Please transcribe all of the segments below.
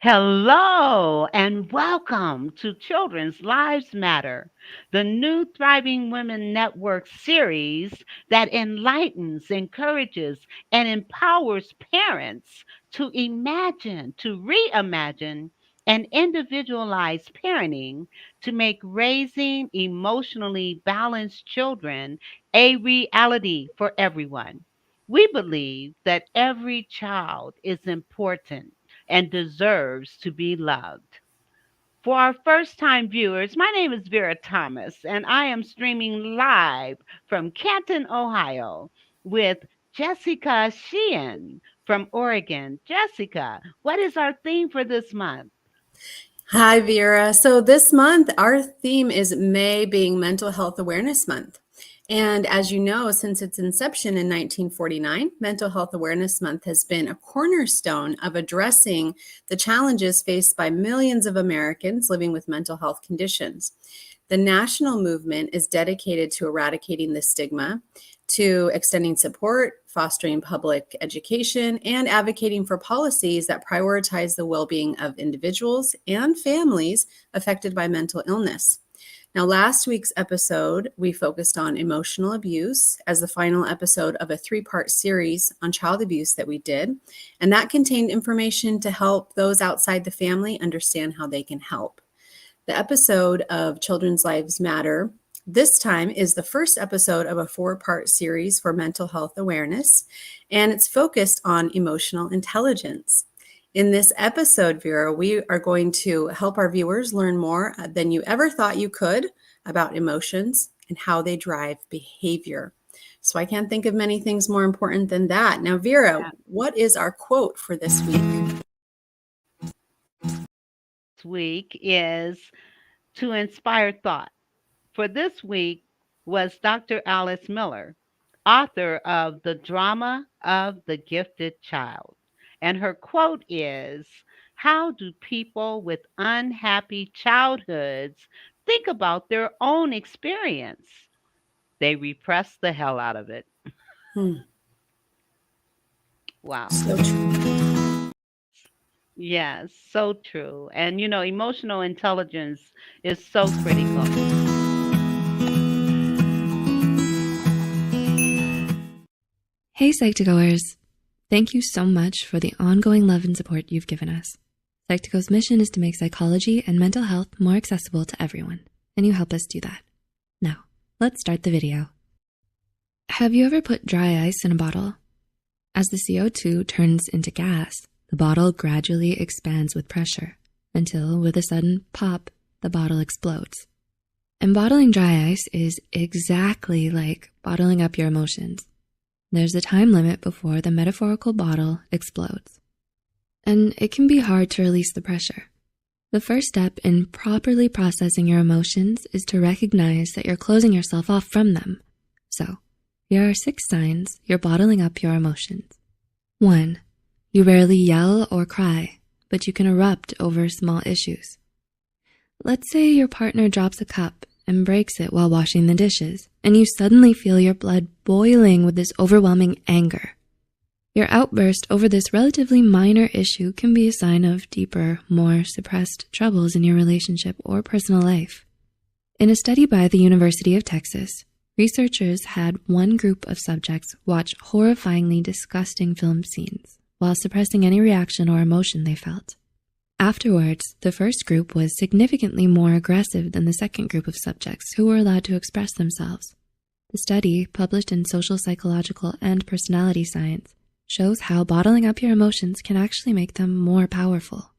Hello and welcome to Children's Lives Matter, the new Thriving Women Network series that enlightens, encourages, and empowers parents to imagine, to reimagine, and individualize parenting to make raising emotionally balanced children a reality for everyone. We believe that every child is important and deserves to be loved. For our first time viewers, my name is Vera Thomas, and I am streaming live from Canton, Ohio, with Jessica Sheehan from Oregon. Jessica, what is our theme for this month? Hi, Vera. So this month, our theme is May being Mental Health Awareness Month. And as you know, since its inception in 1949, Mental Health Awareness Month has been a cornerstone of addressing the challenges faced by millions of Americans living with mental health conditions. The national movement is dedicated to eradicating the stigma, to extending support, fostering public education, and advocating for policies that prioritize the well-being of individuals and families affected by mental illness. Now, last week's episode, we focused on emotional abuse as the final episode of a 3-part series on child abuse that we did, and that contained information to help those outside the family understand how they can help. The episode of Children's Lives Matter this time is the first episode of a 4-part series for mental health awareness, and it's focused on emotional intelligence. In this episode, Vera, we are going to help our viewers learn more than you ever thought you could about emotions and how they drive behavior. So I can't think of many things more important than that. Now, Vera, what is our quote for this week? This week is to inspire thought. For this week was Dr. Alice Miller, author of The Drama of the Gifted Child. And her quote is, "How do people with unhappy childhoods think about their own experience? They repress the hell out of it." Wow. So true. Yes, so true. And emotional intelligence is so critical. Hey, Psych2Goers! Thank you so much for the ongoing love and support you've given us. Psych2Go's mission is to make psychology and mental health more accessible to everyone, and you help us do that. Now, let's start the video. Have you ever put dry ice in a bottle? As the CO2 turns into gas, the bottle gradually expands with pressure until, with a sudden pop, the bottle explodes. And bottling dry ice is exactly like bottling up your emotions. There's a time limit before the metaphorical bottle explodes. And it can be hard to release the pressure. The first step in properly processing your emotions is to recognize that you're closing yourself off from them. So, here are 6 signs you're bottling up your emotions. 1. You rarely yell or cry, but you can erupt over small issues. Let's say your partner drops a cup and breaks it while washing the dishes, and you suddenly feel your blood boiling with this overwhelming anger. Your outburst over this relatively minor issue can be a sign of deeper, more suppressed troubles in your relationship or personal life. In a study by the University of Texas, Researchers had one group of subjects watch horrifyingly disgusting film scenes while suppressing any reaction or emotion they felt. Afterwards, the first group was significantly more aggressive than the second group of subjects who were allowed to express themselves. The study, published in Social Psychological and Personality Science, shows how bottling up your emotions can actually make them more powerful.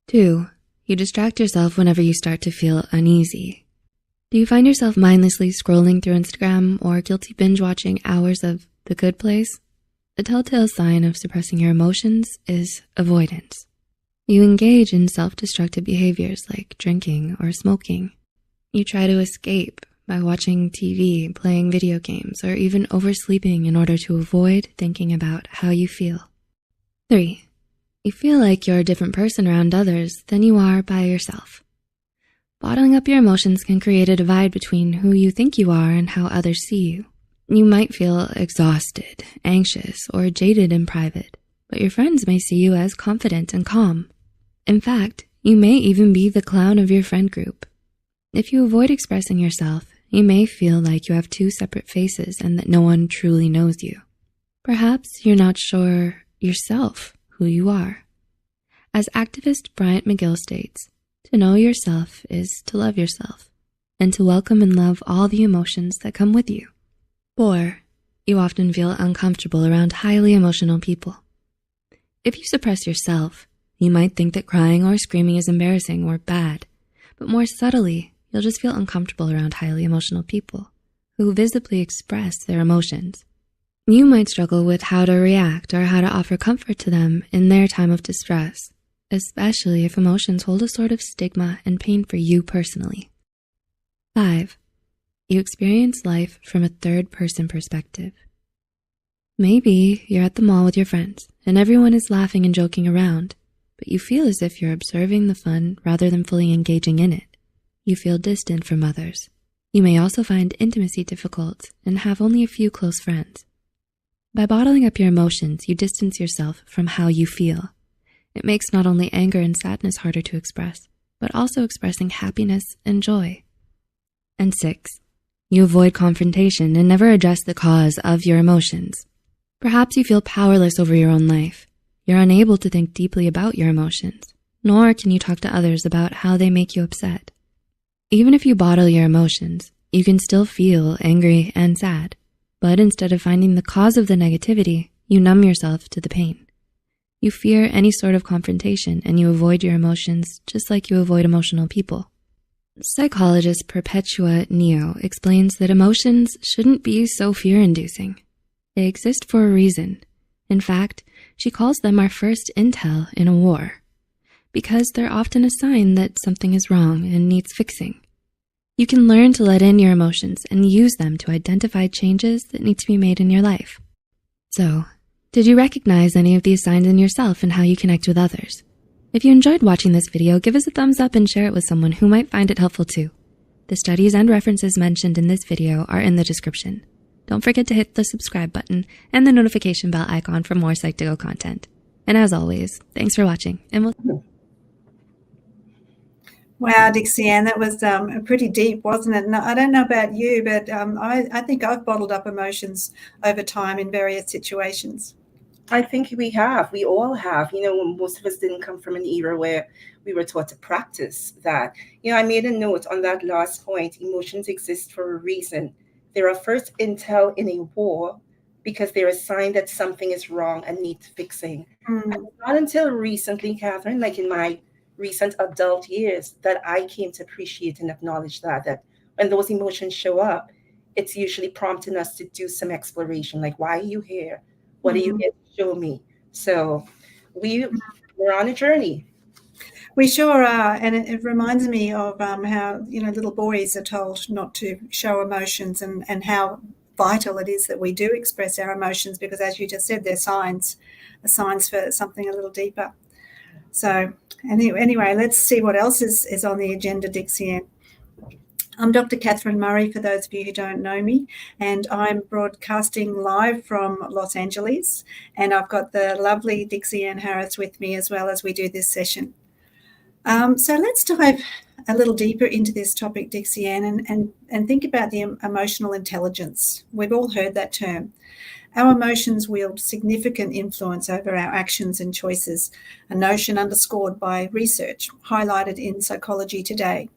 2. You distract yourself whenever you start to feel uneasy. Do you find yourself mindlessly scrolling through Instagram or guilty binge-watching hours of The Good Place? A telltale sign of suppressing your emotions is avoidance. You engage in self-destructive behaviors like drinking or smoking. You try to escape by watching TV, playing video games, or even oversleeping in order to avoid thinking about how you feel. 3. You feel like you're a different person around others than you are by yourself. Bottling up your emotions can create a divide between who you think you are and how others see you. You might feel exhausted, anxious, or jaded in private, but your friends may see you as confident and calm. In fact, you may even be the clown of your friend group. If you avoid expressing yourself, you may feel like you have two separate faces and that no one truly knows you. Perhaps you're not sure yourself who you are. As activist Bryant McGill states, to know yourself is to love yourself and to welcome and love all the emotions that come with you. 4. You often feel uncomfortable around highly emotional people. If you suppress yourself, you might think that crying or screaming is embarrassing or bad, but more subtly, you'll just feel uncomfortable around highly emotional people who visibly express their emotions. You might struggle with how to react or how to offer comfort to them in their time of distress, especially if emotions hold a sort of stigma and pain for you personally. 5. You experience life from a third-person perspective. Maybe you're at the mall with your friends and everyone is laughing and joking around, but you feel as if you're observing the fun rather than fully engaging in it. You feel distant from others. You may also find intimacy difficult and have only a few close friends. By bottling up your emotions, you distance yourself from how you feel. It makes not only anger and sadness harder to express, but also expressing happiness and joy. And 6. You avoid confrontation and never address the cause of your emotions. Perhaps you feel powerless over your own life. You're unable to think deeply about your emotions, nor can you talk to others about how they make you upset. Even if you bottle your emotions, you can still feel angry and sad, but instead of finding the cause of the negativity, you numb yourself to the pain. You fear any sort of confrontation and you avoid your emotions just like you avoid emotional people. Psychologist Perpetua Neo explains that emotions shouldn't be so fear-inducing. They exist for a reason. In fact, she calls them our first intel in a war, because they're often a sign that something is wrong and needs fixing. You can learn to let in your emotions and use them to identify changes that need to be made in your life. So, did you recognize any of these signs in yourself and how you connect with others? If you enjoyed watching this video, give us a thumbs up and share it with someone who might find it helpful too. The studies and references mentioned in this video are in the description. Don't forget to hit the subscribe button and the notification bell icon for more Psych2Go content. And as always, thanks for watching, and we'll... Wow, Dixie Ann, that was pretty deep, wasn't it? And I don't know about you, but I think I've bottled up emotions over time in various situations. I think we have. We all have. You know, most of us didn't come from an era where we were taught to practice that. You know, I made a note on that last point. Emotions exist for a reason. They're a first intel in a war because they're a sign that something is wrong and needs fixing. And not until recently, Catherine, like in my recent adult years, that I came to appreciate and acknowledge that when those emotions show up, it's usually prompting us to do some exploration, like, why are you here? What are you here to show me? So we're on a journey. We sure are, and it reminds me of how, you know, little boys are told not to show emotions, and how vital it is that we do express our emotions, because as you just said, they're signs for something a little deeper. So anyway, let's see what else is on the agenda, Dixie Ann. I'm Dr. Catherine Murray, for those of you who don't know me, and I'm broadcasting live from Los Angeles, and I've got the lovely Dixie Ann Harris with me as well as we do this session. So let's dive a little deeper into this topic, Dixie Ann, and think about the emotional intelligence. We've all heard that term. Our emotions wield significant influence over our actions and choices, a notion underscored by research highlighted in Psychology Today.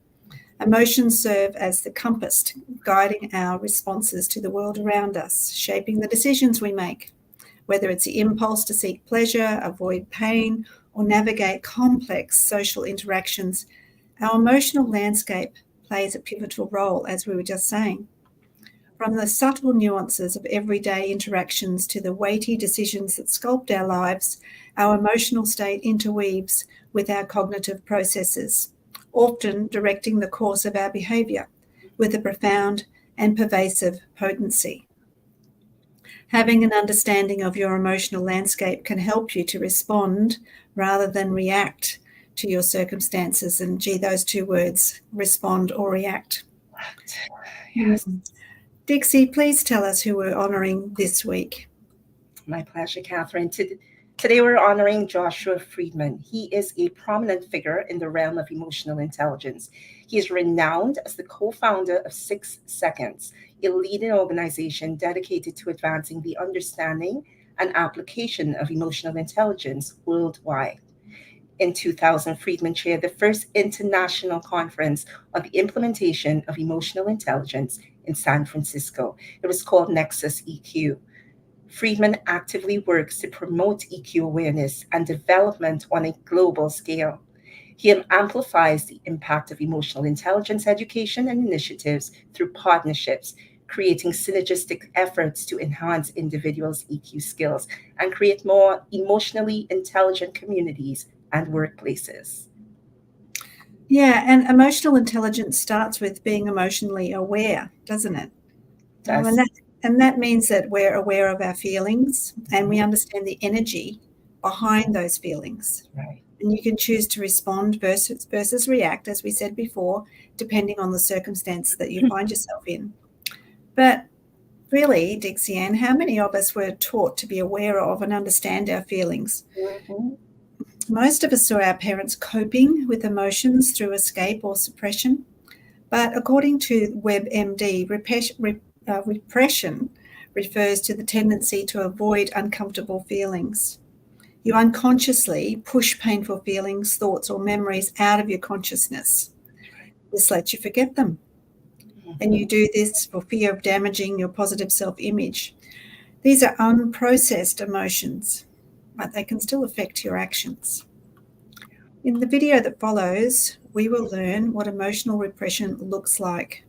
Emotions serve as the compass guiding our responses to the world around us, shaping the decisions we make. Whether it's the impulse to seek pleasure, avoid pain, or navigate complex social interactions, our emotional landscape plays a pivotal role, as we were just saying. From the subtle nuances of everyday interactions to the weighty decisions that sculpt our lives, our emotional state interweaves with our cognitive processes, often directing the course of our behaviour with a profound and pervasive potency. Having an understanding of your emotional landscape can help you to respond rather than react to your circumstances. And gee, those two words, respond or react. Yes. Dixie, please tell us who we're honouring this week. My pleasure, Catherine. Today we're honoring Joshua Friedman. He is a prominent figure in the realm of emotional intelligence. He is renowned as the co-founder of 6 Seconds, a leading organization dedicated to advancing the understanding and application of emotional intelligence worldwide. In 2000, Friedman chaired the first international conference on the implementation of emotional intelligence in San Francisco. It was called Nexus EQ. Friedman actively works to promote EQ awareness and development on a global scale. He amplifies the impact of emotional intelligence education and initiatives through partnerships, creating synergistic efforts to enhance individuals' EQ skills and create more emotionally intelligent communities and workplaces. Yeah, and emotional intelligence starts with being emotionally aware, doesn't it? And that means that we're aware of our feelings and we understand the energy behind those feelings. Right. And you can choose to respond versus react, as we said before, depending on the circumstance that you find yourself in. But really, Dixie Ann, how many of us were taught to be aware of and understand our feelings? Mm-hmm. Most of us saw our parents coping with emotions through escape or suppression. But according to WebMD, repression refers to the tendency to avoid uncomfortable feelings. You unconsciously push painful feelings, thoughts, or memories out of your consciousness. This lets you forget them. And you do this for fear of damaging your positive self-image. These are unprocessed emotions, but they can still affect your actions. In the video that follows, we will learn what emotional repression looks like.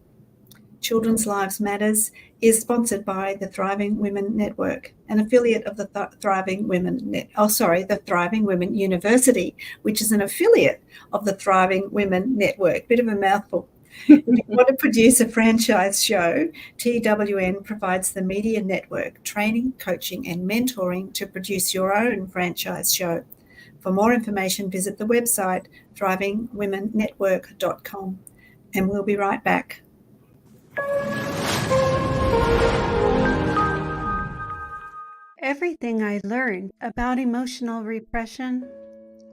Children's Lives Matters is sponsored by the Thriving Women Network, an affiliate of the Thriving Women the Thriving Women University, which is an affiliate of the Thriving Women Network. Bit of a mouthful. If you want to produce a franchise show, TWN provides the media network, training, coaching, and mentoring to produce your own franchise show. For more information, visit the website thrivingwomennetwork.com. And we'll be right back. Everything I learned about emotional repression,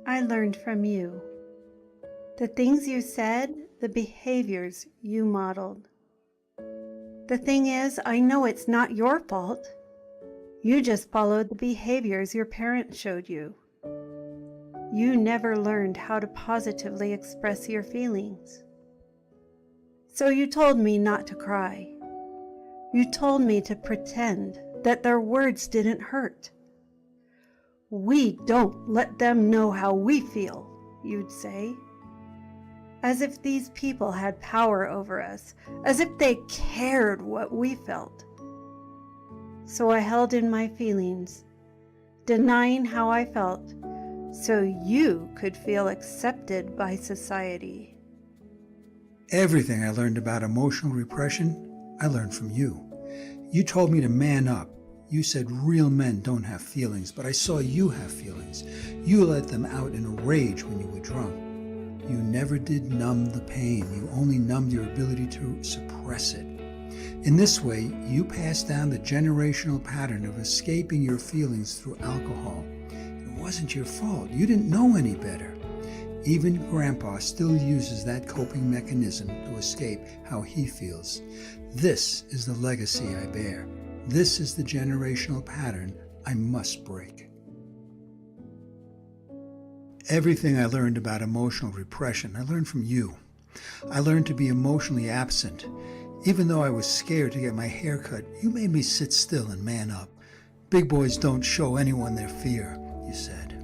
I learned from you. The things you said, the behaviors you modeled. The thing is, I know it's not your fault. You just followed the behaviors your parents showed you. You never learned how to positively express your feelings. So you told me not to cry. You told me to pretend that their words didn't hurt. We don't let them know how we feel, you'd say. As if these people had power over us, as if they cared what we felt. So I held in my feelings, denying how I felt, so you could feel accepted by society. Everything I learned about emotional repression, I learned from you. You told me to man up. You said real men don't have feelings, but I saw you have feelings. You let them out in a rage when you were drunk. You never did numb the pain. You only numbed your ability to suppress it. In this way, you passed down the generational pattern of escaping your feelings through alcohol. It wasn't your fault. You didn't know any better. Even Grandpa still uses that coping mechanism to escape how he feels. This is the legacy I bear. This is the generational pattern I must break. Everything I learned about emotional repression, I learned from you. I learned to be emotionally absent. Even though I was scared to get my hair cut, you made me sit still and man up. Big boys don't show anyone their fear, you said.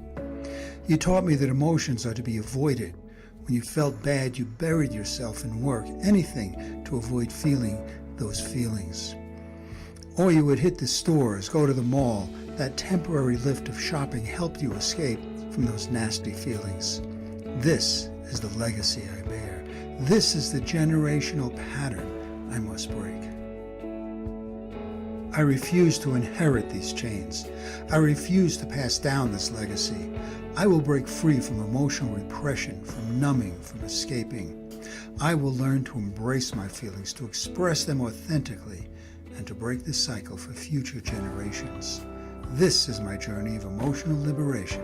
You taught me that emotions are to be avoided. When you felt bad, you buried yourself in work, anything to avoid feeling those feelings. Or you would hit the stores, go to the mall. That temporary lift of shopping helped you escape from those nasty feelings. This is the legacy I bear. This is the generational pattern I must break. I refuse to inherit these chains. I refuse to pass down this legacy. I will break free from emotional repression, from numbing, from escaping. I will learn to embrace my feelings, to express them authentically, and to break the cycle for future generations. This is my journey of emotional liberation.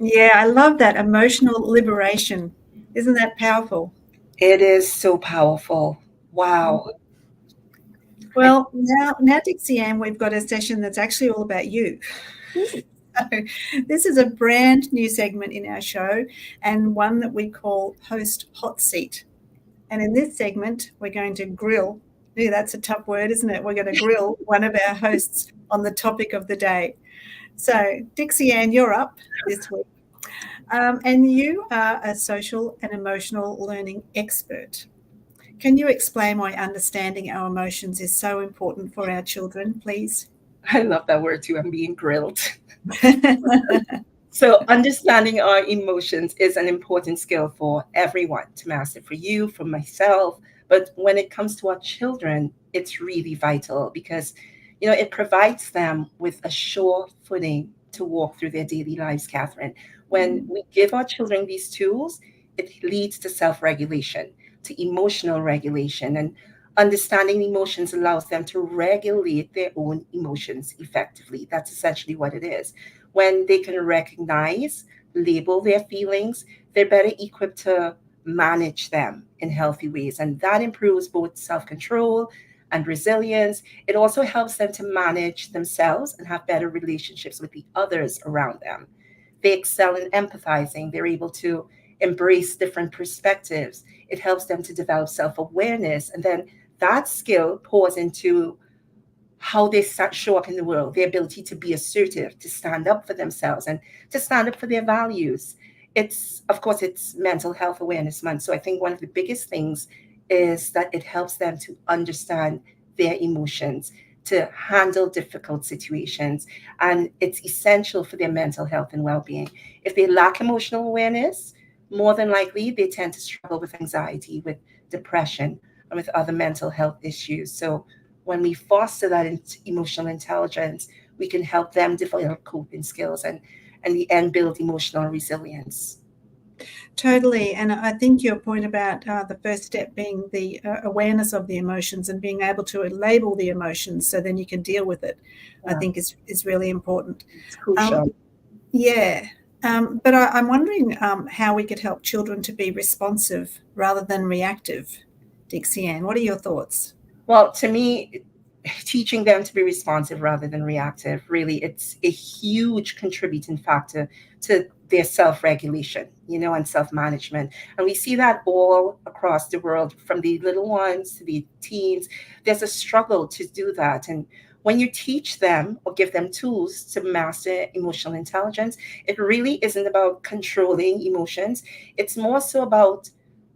Yeah, I love that emotional liberation. Isn't that powerful? It is so powerful. Wow. Well, now Dixie Ann, we've got a session that's actually all about you. So this is a brand new segment in our show, and one that we call Host Hot Seat. And in this segment, we're going to grill. Ooh, that's a tough word, isn't it? We're going to grill one of our hosts on the topic of the day. So, Dixie Ann, you're up this week. And you are a social and emotional learning expert. Can you explain why understanding our emotions is so important for our children, please? I love that word too. I'm being grilled. So understanding our emotions is an important skill for everyone to master, for you, for myself. But when it comes to our children, it's really vital because, it provides them with a sure footing to walk through their daily lives, Catherine. When we give our children these tools, it leads to self-regulation, to emotional regulation, and understanding emotions allows them to regulate their own emotions effectively. That's essentially what it is. When they can recognize, label their feelings, they're better equipped to manage them in healthy ways. And that improves both self-control and resilience. It also helps them to manage themselves and have better relationships with the others around them. They excel in empathizing. They're able to embrace different perspectives. It helps them to develop self-awareness. And then that skill pours into how they show up in the world, their ability to be assertive, to stand up for themselves and to stand up for their values. It's Mental Health Awareness Month. So I think one of the biggest things is that it helps them to understand their emotions, to handle difficult situations. And it's essential for their mental health and well-being. If they lack emotional awareness, more than likely they tend to struggle with anxiety, with depression, and with other mental health issues. So when we foster that emotional intelligence, we can help them develop coping skills and in the end build emotional resilience. Totally. And I think your point about the first step being the awareness of the emotions and being able to label the emotions so then you can deal with it, I think is really important. It's crucial. But I'm wondering how we could help children to be responsive rather than reactive. Dixie Ann, what are your thoughts? Well, to me, teaching them to be responsive rather than reactive, really, it's a huge contributing factor to their self-regulation, and self-management. And we see that all across the world, from the little ones to the teens. There's a struggle to do that. And when you teach them or give them tools to master emotional intelligence, it really isn't about controlling emotions. It's more so about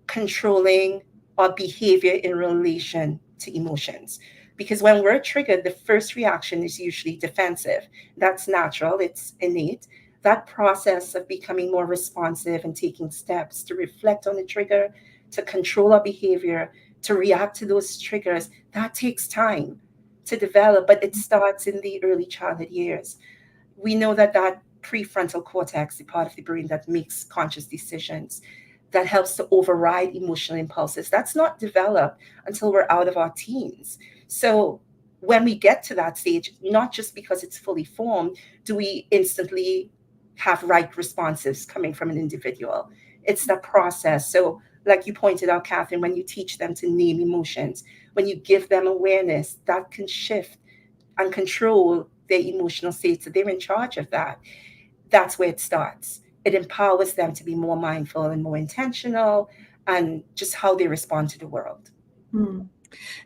controlling our behavior in relation to emotions. Because when we're triggered, the first reaction is usually defensive. That's natural, it's innate. That process of becoming more responsive and taking steps to reflect on the trigger, to control our behavior, to react to those triggers, that takes time to develop, but it starts in the early childhood years. We know that prefrontal cortex, the part of the brain that makes conscious decisions, that helps to override emotional impulses. That's not developed until we're out of our teens. So when we get to that stage, not just because it's fully formed, do we instantly have right responses coming from an individual. It's the process. So like you pointed out, Catherine, when you teach them to name emotions, when you give them awareness, that can shift and control their emotional state. So they're in charge of that. That's where it starts. It empowers them to be more mindful and more intentional and just how they respond to the world. Mm.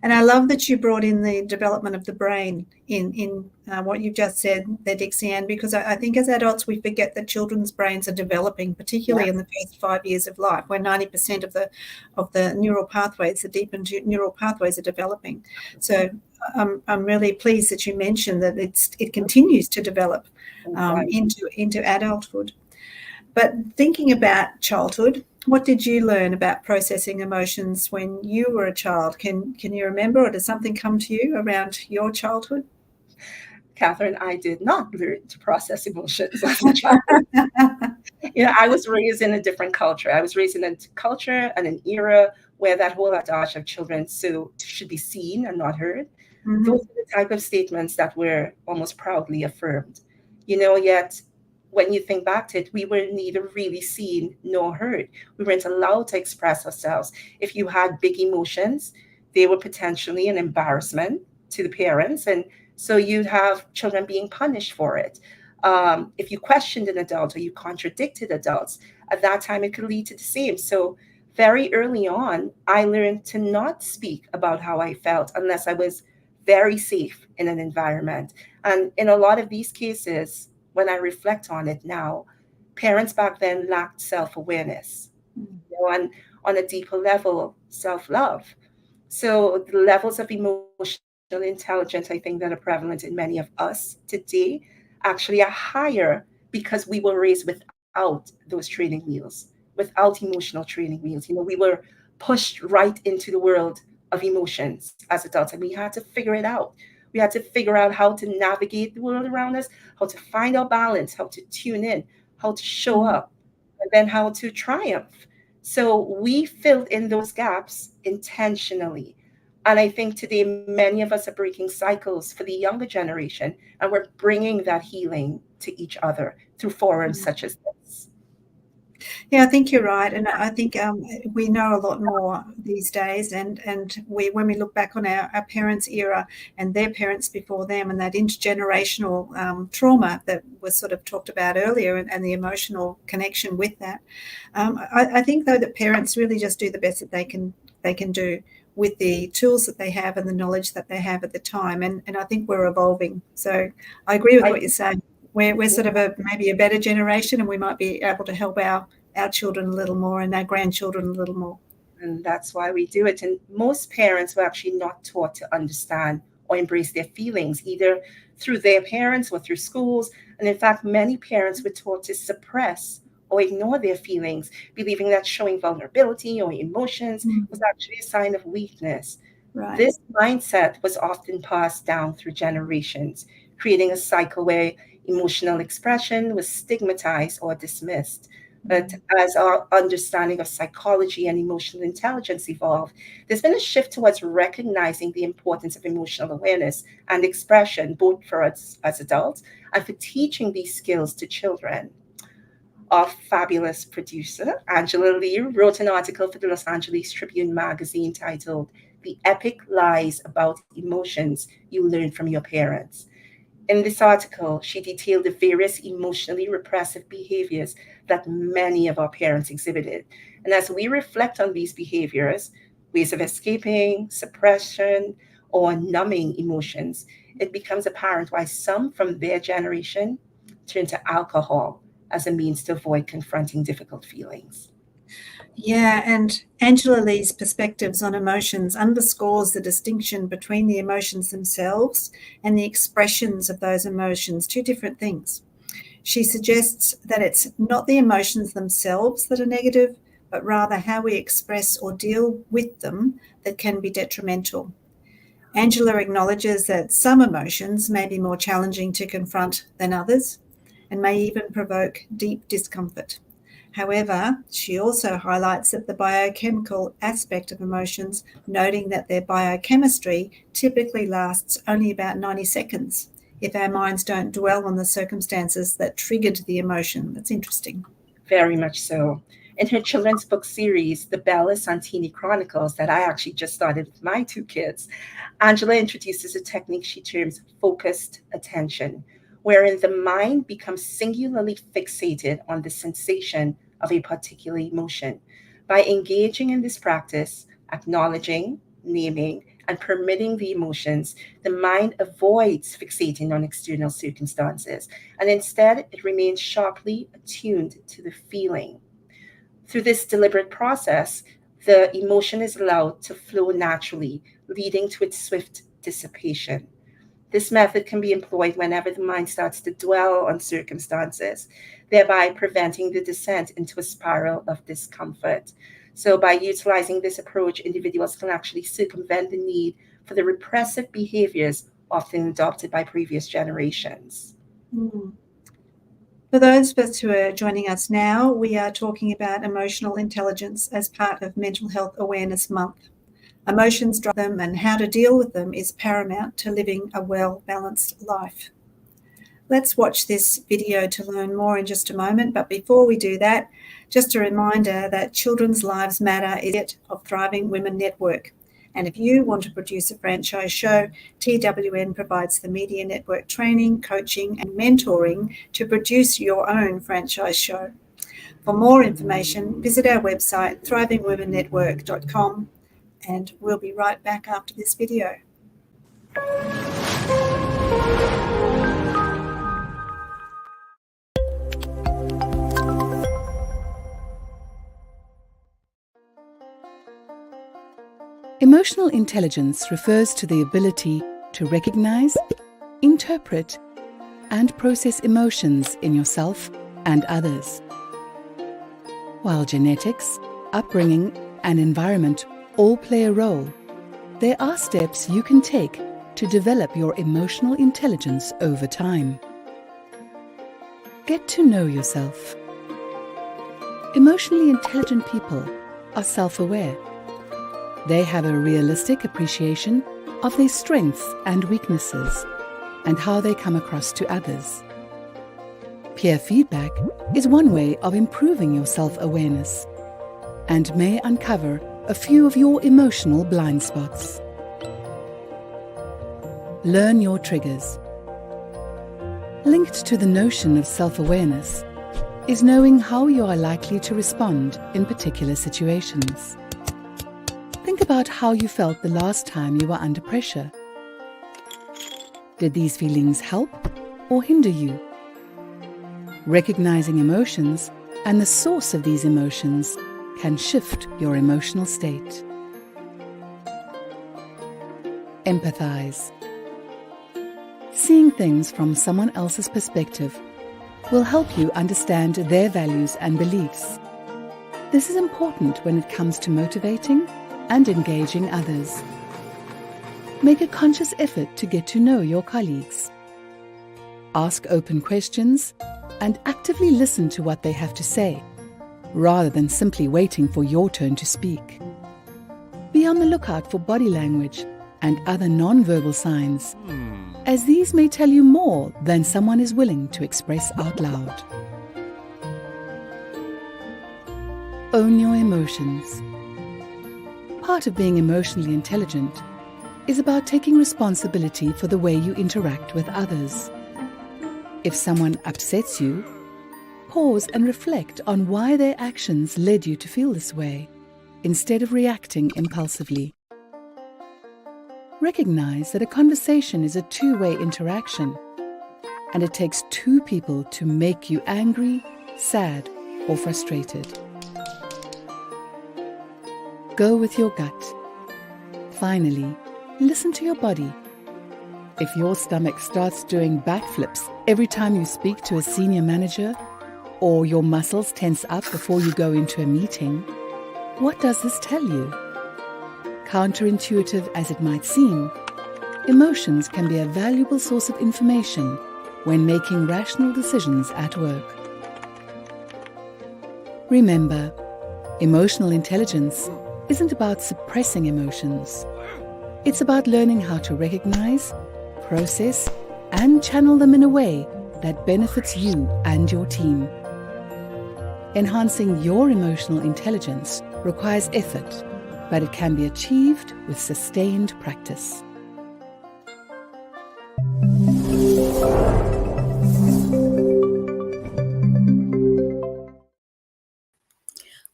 And I love that you brought in the development of the brain in what you've just said there, Dixie-Ann, because I think as adults we forget that children's brains are developing, particularly in the first 5 years of life, where 90% of the neural pathways, the deepened neural pathways, are developing. So I'm really pleased that you mentioned that it continues to develop into adulthood. But thinking about childhood, what did you learn about processing emotions when you were a child? Can you remember, or does something come to you around your childhood? Catherine, I did not learn to process emotions as a child. I was raised in a different culture. I was raised in a culture and an era where that whole adage of children should be seen and not heard. Mm-hmm. Those are the type of statements that were almost proudly affirmed. Yet when you think back to it, we were neither really seen nor heard. We weren't allowed to express ourselves. If you had big emotions, they were potentially an embarrassment to the parents. And so you'd have children being punished for it. If you questioned an adult or you contradicted adults, at that time it could lead to the same. So very early on, I learned to not speak about how I felt unless I was very safe in an environment. And in a lot of these cases, when I reflect on it now, parents back then lacked self-awareness, and on a deeper level, self-love. So the levels of emotional intelligence, I think, that are prevalent in many of us today actually are higher because we were raised without those training wheels, without emotional training wheels. We were pushed right into the world of emotions as adults, and we had to figure it out. We had to figure out how to navigate the world around us, how to find our balance, how to tune in, how to show up, and then how to triumph. So we filled in those gaps intentionally. And I think today many of us are breaking cycles for the younger generation, and we're bringing that healing to each other through forums such as this. Yeah, I think you're right, and I think we know a lot more these days. And when we look back on our parents' era and their parents before them, and that intergenerational trauma that was sort of talked about earlier, and the emotional connection with that, I think though that parents really just do the best that they can do with the tools that they have and the knowledge that they have at the time. And I think we're evolving. So I agree with what you're saying. We're sort of maybe a better generation, and we might be able to help our children a little more and our grandchildren a little more. And that's why we do it. And most parents were actually not taught to understand or embrace their feelings, either through their parents or through schools. And in fact, many parents were taught to suppress or ignore their feelings, believing that showing vulnerability or emotions was actually a sign of weakness. Right. This mindset was often passed down through generations, creating a cycle where emotional expression was stigmatized or dismissed. But as our understanding of psychology and emotional intelligence evolved, there's been a shift towards recognizing the importance of emotional awareness and expression, both for us as adults and for teaching these skills to children. Our fabulous producer, Angela Lee, wrote an article for the Los Angeles Tribune magazine titled "The Epic Lies About Emotions You Learned from Your Parents." In this article, she detailed the various emotionally repressive behaviors that many of our parents exhibited. And as we reflect on these behaviors, ways of escaping, suppression, or numbing emotions, it becomes apparent why some from their generation turn to alcohol as a means to avoid confronting difficult feelings. Yeah, and Angela Lee's perspectives on emotions underscores the distinction between the emotions themselves and the expressions of those emotions, two different things. She suggests that it's not the emotions themselves that are negative, but rather how we express or deal with them that can be detrimental. Angela acknowledges that some emotions may be more challenging to confront than others and may even provoke deep discomfort. However, she also highlights that the biochemical aspect of emotions, noting that their biochemistry typically lasts only about 90 seconds if our minds don't dwell on the circumstances that triggered the emotion. That's interesting. Very much so. In her children's book series, The Bella Santini Chronicles, that I actually just started with my 2 kids, Angela introduces a technique she terms focused attention, wherein the mind becomes singularly fixated on the sensation of a particular emotion. By engaging in this practice, acknowledging, naming, and permitting the emotions, the mind avoids fixating on external circumstances, and instead it remains sharply attuned to the feeling. Through this deliberate process, the emotion is allowed to flow naturally, leading to its swift dissipation. This method can be employed whenever the mind starts to dwell on circumstances, thereby preventing the descent into a spiral of discomfort. So by utilizing this approach, individuals can actually circumvent the need for the repressive behaviors often adopted by previous generations. For those of us who are joining us now, we are talking about emotional intelligence as part of Mental Health Awareness Month. Emotions drive them, and how to deal with them is paramount to living a well-balanced life. Let's watch this video to learn more in just a moment, but before we do that, just a reminder that Children's Lives Matter is it of Thriving Women Network. And if you want to produce a franchise show, TWN provides the media network training, coaching, and mentoring to produce your own franchise show. For more information, visit our website, thrivingwomennetwork.com, and we'll be right back after this video. Emotional intelligence refers to the ability to recognize, interpret, and process emotions in yourself and others. While genetics, upbringing, and environment all play a role, there are steps you can take to develop your emotional intelligence over time. Get to know yourself. Emotionally intelligent people are self-aware. They have a realistic appreciation of their strengths and weaknesses and how they come across to others. Peer feedback is one way of improving your self-awareness and may uncover a few of your emotional blind spots. Learn your triggers. Linked to the notion of self-awareness is knowing how you are likely to respond in particular situations. Think about how you felt the last time you were under pressure. Did these feelings help or hinder you? Recognizing emotions and the source of these emotions can shift your emotional state. Empathize. Seeing things from someone else's perspective will help you understand their values and beliefs. This is important when it comes to motivating and engaging others. Make a conscious effort to get to know your colleagues. Ask open questions and actively listen to what they have to say, rather than simply waiting for your turn to speak. Be on the lookout for body language and other non-verbal signs, as these may tell you more than someone is willing to express out loud. Own your emotions. Part of being emotionally intelligent is about taking responsibility for the way you interact with others. If someone upsets you, pause and reflect on why their actions led you to feel this way, instead of reacting impulsively. Recognize that a conversation is a two-way interaction, and it takes two people to make you angry, sad, or frustrated. Go with your gut. Finally, listen to your body. If your stomach starts doing backflips every time you speak to a senior manager, or your muscles tense up before you go into a meeting, what does this tell you? Counterintuitive as it might seem, emotions can be a valuable source of information when making rational decisions at work. Remember, emotional intelligence isn't about suppressing emotions. It's about learning how to recognize, process, and channel them in a way that benefits you and your team. Enhancing your emotional intelligence requires effort, but it can be achieved with sustained practice.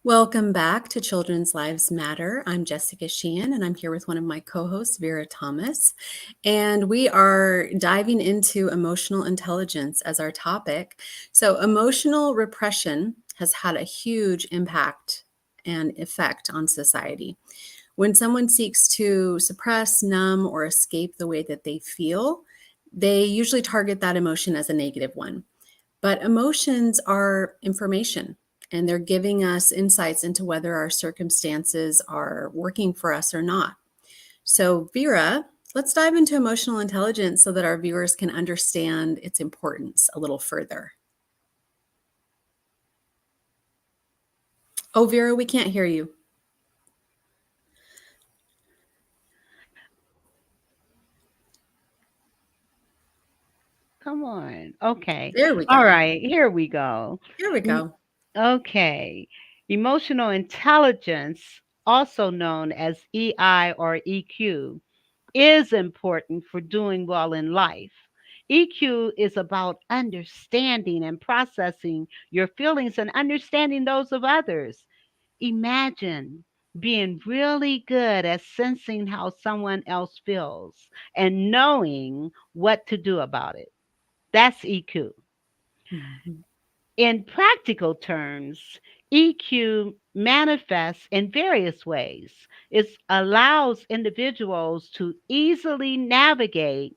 Welcome back to Children's Lives Matter. I'm Jessica Sheehan, and I'm here with one of my co-hosts, Vera Thomas. And we are diving into emotional intelligence as our topic. So emotional repression has had a huge impact and effect on society. When someone seeks to suppress, numb, or escape the way that they feel, they usually target that emotion as a negative one. But emotions are information, and they're giving us insights into whether our circumstances are working for us or not. So, Vera, let's dive into emotional intelligence so that our viewers can understand its importance a little further. Oh, Vera, we can't hear you. Come on. Okay. There we go. All right. Here we go. Here we go. Okay. Emotional intelligence, also known as EI or EQ, is important for doing well in life. EQ is about understanding and processing your feelings and understanding those of others. Imagine being really good at sensing how someone else feels and knowing what to do about it. That's EQ. Mhm. In practical terms, EQ manifests in various ways. It allows individuals to easily navigate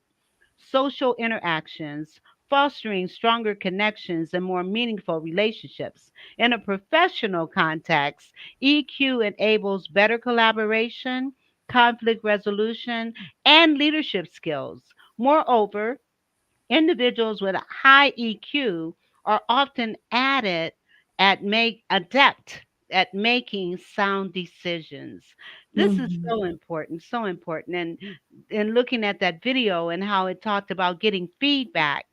social interactions, fostering stronger connections and more meaningful relationships. In a professional context, EQ enables better collaboration, conflict resolution, and leadership skills. Moreover, individuals with a high EQ are often adept at making sound decisions. This is Mhm. so important, so important. And looking at that video and how it talked about getting feedback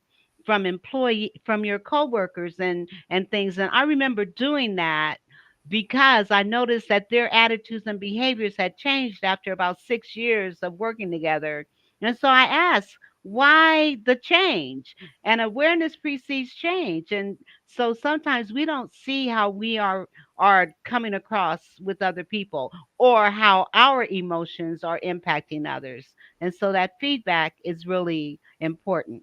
from your coworkers and things. And I remember doing that because I noticed that their attitudes and behaviors had changed after about 6 years of working together. And so I asked, why the change? And awareness precedes change. And so sometimes we don't see how we are coming across with other people or how our emotions are impacting others. And so that feedback is really important.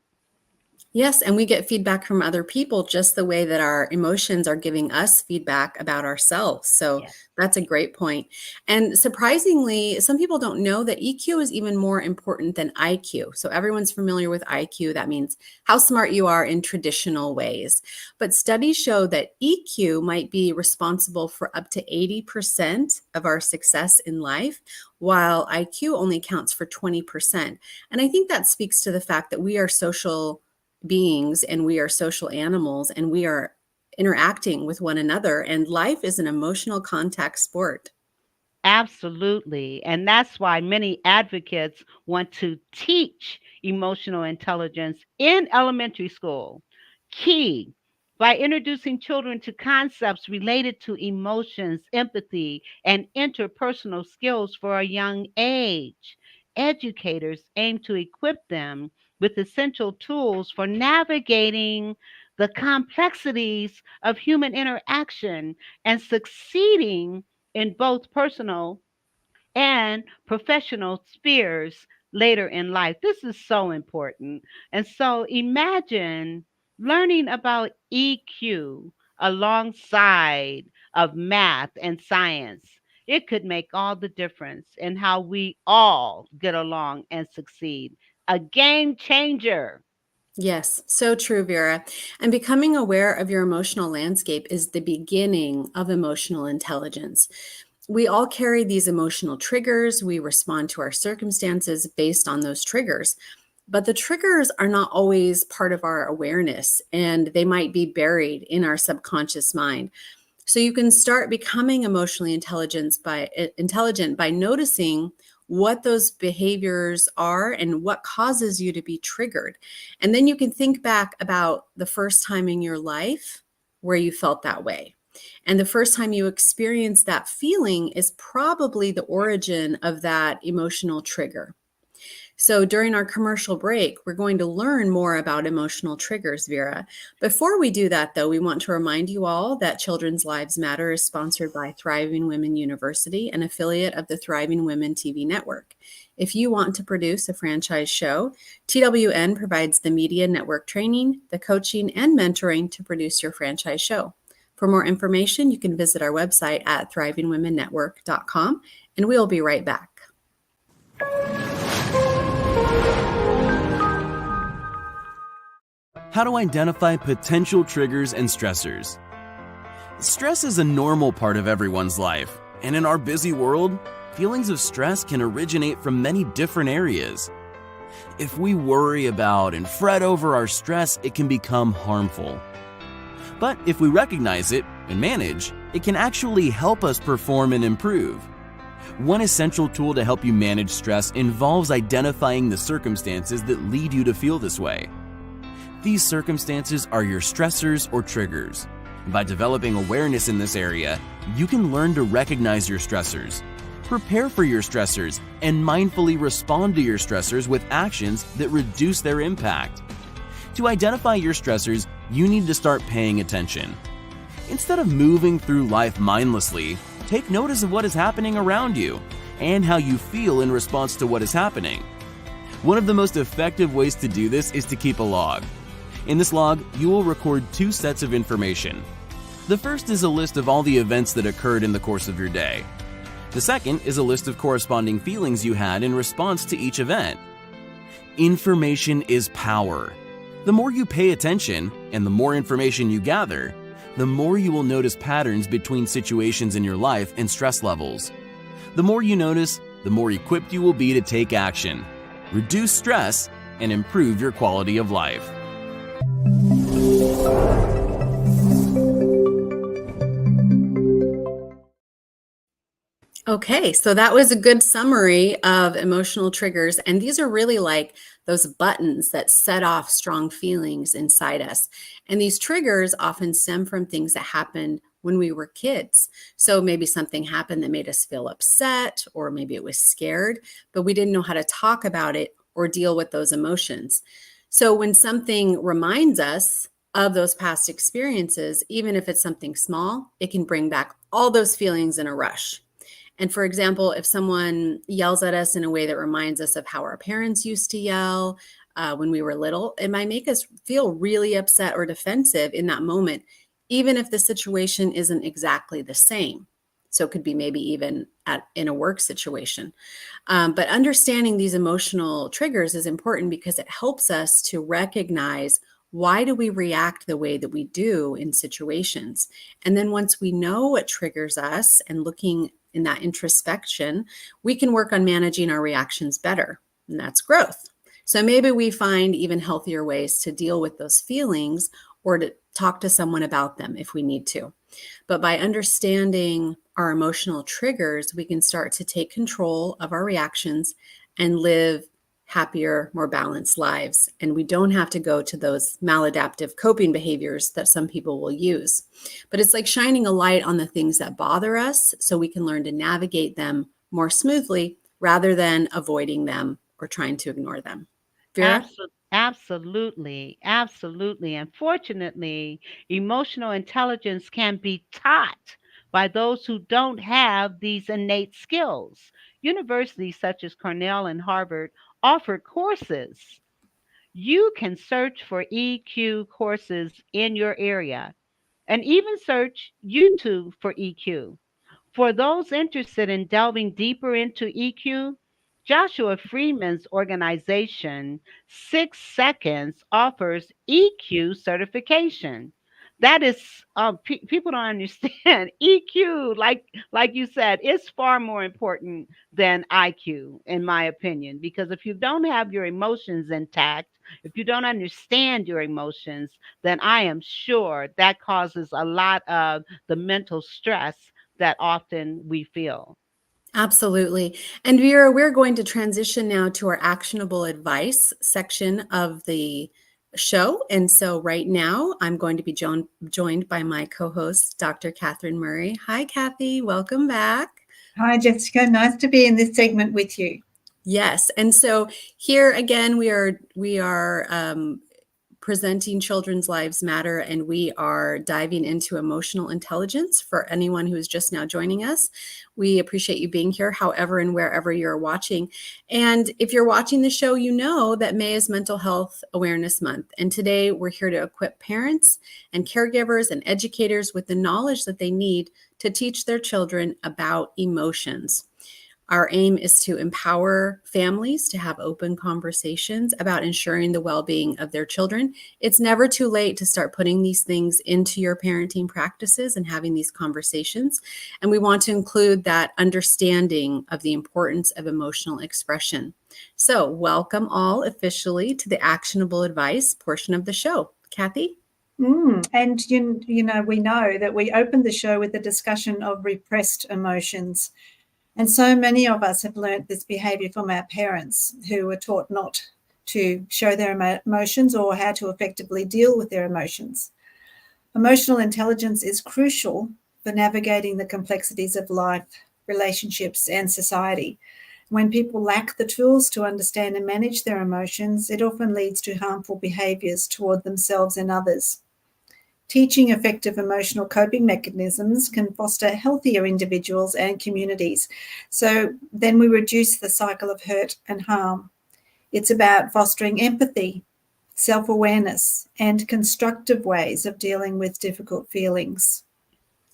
Yes, and we get feedback from other people just the way that our emotions are giving us feedback about ourselves. So Yes. that's a great point. And surprisingly, some people don't know that EQ is even more important than IQ. So everyone's familiar with IQ. That means how smart you are in traditional ways. But studies show that EQ might be responsible for up to 80% of our success in life, while IQ only counts for 20%. And I think that speaks to the fact that we are social beings and we are social animals and we are interacting with one another, and life is an emotional contact sport. Absolutely. And that's why many advocates want to teach emotional intelligence in elementary school. Key, by introducing children to concepts related to emotions, empathy, and interpersonal skills for a young age. Educators aim to equip them with essential tools for navigating the complexities of human interaction and succeeding in both personal and professional spheres later in life. This is so important. And so imagine learning about EQ alongside of math and science. It could make all the difference in how we all get along and succeed. A game changer. Yes, so true, Vera. And becoming aware of your emotional landscape is the beginning of emotional intelligence. We all carry these emotional triggers. We respond to our circumstances based on those triggers. But the triggers are not always part of our awareness, and they might be buried in our subconscious mind. So you can start becoming emotionally intelligent by noticing what those behaviors are and what causes you to be triggered. And then you can think back about the first time in your life where you felt that way. And the first time you experienced that feeling is probably the origin of that emotional trigger. So during our commercial break, we're going to learn more about emotional triggers, Vera. Before we do that, though, we want to remind you all that Children's Lives Matter is sponsored by Thriving Women University, an affiliate of the Thriving Women TV network. If you want to produce a franchise show, TWN provides the media network training, the coaching, and mentoring to produce your franchise show. For more information, you can visit our website at thrivingwomennetwork.com, and we'll be right back. How to identify potential triggers and stressors. Stress is a normal part of everyone's life, and in our busy world, feelings of stress can originate from many different areas. If we worry about and fret over our stress, it can become harmful. But if we recognize it and manage, it can actually help us perform and improve. One essential tool to help you manage stress involves identifying the circumstances that lead you to feel this way. These circumstances are your stressors or triggers. By developing awareness in this area, you can learn to recognize your stressors, prepare for your stressors, and mindfully respond to your stressors with actions that reduce their impact. To identify your stressors, you need to start paying attention. Instead of moving through life mindlessly, take notice of what is happening around you and how you feel in response to what is happening. One of the most effective ways to do this is to keep a log. In this log, you will record 2 sets of information. The first is a list of all the events that occurred in the course of your day. The second is a list of corresponding feelings you had in response to each event. Information is power. The more you pay attention and the more information you gather, the more you will notice patterns between situations in your life and stress levels. The more you notice, the more equipped you will be to take action, reduce stress, and improve your quality of life. Okay, so that was a good summary of emotional triggers. And these are really like those buttons that set off strong feelings inside us. And these triggers often stem from things that happened when we were kids. So maybe something happened that made us feel upset, or maybe it was scared, but we didn't know how to talk about it or deal with those emotions. So when something reminds us of those past experiences, even if it's something small, it can bring back all those feelings in a rush. And for example, if someone yells at us in a way that reminds us of how our parents used to yell when we were little, it might make us feel really upset or defensive in that moment, even if the situation isn't exactly the same. So it could be maybe even in a work situation. But understanding these emotional triggers is important because it helps us to recognize, why do we react the way that we do in situations? And then once we know what triggers us and looking in that introspection, we can work on managing our reactions better. And that's growth. So maybe we find even healthier ways to deal with those feelings or to talk to someone about them if we need to. But by understanding our emotional triggers, we can start to take control of our reactions and live happier, more balanced lives. And we don't have to go to those maladaptive coping behaviors that some people will use. But it's like shining a light on the things that bother us so we can learn to navigate them more smoothly rather than avoiding them or trying to ignore them. Vera? Absolutely. Absolutely. And fortunately, emotional intelligence can be taught by those who don't have these innate skills. Universities such as Cornell and Harvard offer courses. You can search for EQ courses in your area and even search YouTube for EQ. For those interested in delving deeper into EQ, Joshua Freeman's organization, 6 Seconds, offers EQ certification. that is people don't understand EQ. Like you said, it's far more important than IQ, in my opinion, because if you don't have your emotions intact, if you don't understand your emotions, then I am sure that causes a lot of the mental stress that often we feel. Absolutely. And Vera, we're going to transition now to our actionable advice section of the show. And so right now I'm going to be joined by my co-host, Dr. Catherine Murray. Hi, Kathy. Welcome back. Hi, Jessica. Nice to be in this segment with you. Yes. And so here again, we are presenting Children's Lives Matter, and we are diving into emotional intelligence for anyone who is just now joining us. We appreciate you being here, however and wherever you're watching. And if you're watching the show, you know that May is Mental Health Awareness Month. And today we're here to equip parents and caregivers and educators with the knowledge that they need to teach their children about emotions. Our aim is to empower families to have open conversations about ensuring the well-being of their children. It's never too late to start putting these things into your parenting practices and having these conversations. And we want to include that understanding of the importance of emotional expression. So welcome all officially to the actionable advice portion of the show. Kathy? And you know, we know that we opened the show with a discussion of repressed emotions. And so many of us have learnt this behaviour from our parents, who were taught not to show their emotions or how to effectively deal with their emotions. Emotional intelligence is crucial for navigating the complexities of life, relationships, and society. When people lack the tools to understand and manage their emotions, it often leads to harmful behaviours toward themselves and others. Teaching effective emotional coping mechanisms can foster healthier individuals and communities. So then we reduce the cycle of hurt and harm. It's about fostering empathy, self-awareness, and constructive ways of dealing with difficult feelings.